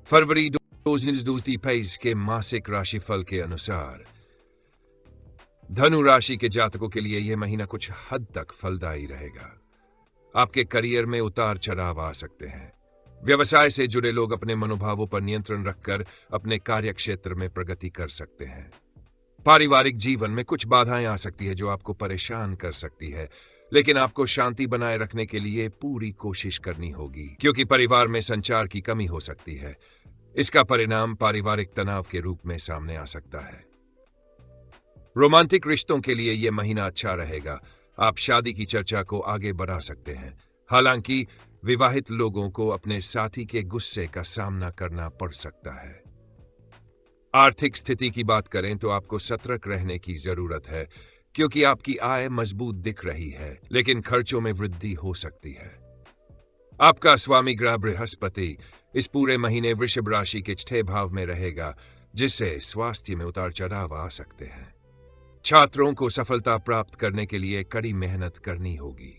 फरवरी 2023 के मासिक राशिफल के अनुसार धनु राशि के जातकों के लिए यह महीना कुछ हद तक फलदायी रहेगा। आपके करियर में उतार चढ़ाव आ सकते हैं। व्यवसाय से जुड़े लोग अपने मनोभावों पर नियंत्रण रखकर अपने कार्य क्षेत्र में प्रगति कर सकते हैं। पारिवारिक जीवन में कुछ बाधाएं आ सकती है जो आपको परेशान कर सकती है, लेकिन आपको शांति बनाए रखने के लिए पूरी कोशिश करनी होगी, क्योंकि परिवार में संचार की कमी हो सकती है। इसका परिणाम पारिवारिक तनाव के रूप में सामने आ सकता है। रोमांटिक रिश्तों के लिए यह महीना अच्छा रहेगा। आप शादी की चर्चा को आगे बढ़ा सकते हैं। हालांकि विवाहित लोगों को अपने साथी के गुस्से का सामना करना पड़ सकता है। आर्थिक स्थिति की बात करें तो आपको सतर्क रहने की जरूरत है, क्योंकि आपकी आय मजबूत दिख रही है, लेकिन खर्चों में वृद्धि हो सकती है। आपका स्वामी ग्रह बृहस्पति इस पूरे महीने वृषभ राशि के 6 भाव में रहेगा, जिससे स्वास्थ्य में उतार चढ़ाव आ सकते हैं। छात्रों को सफलता प्राप्त करने के लिए कड़ी मेहनत करनी होगी।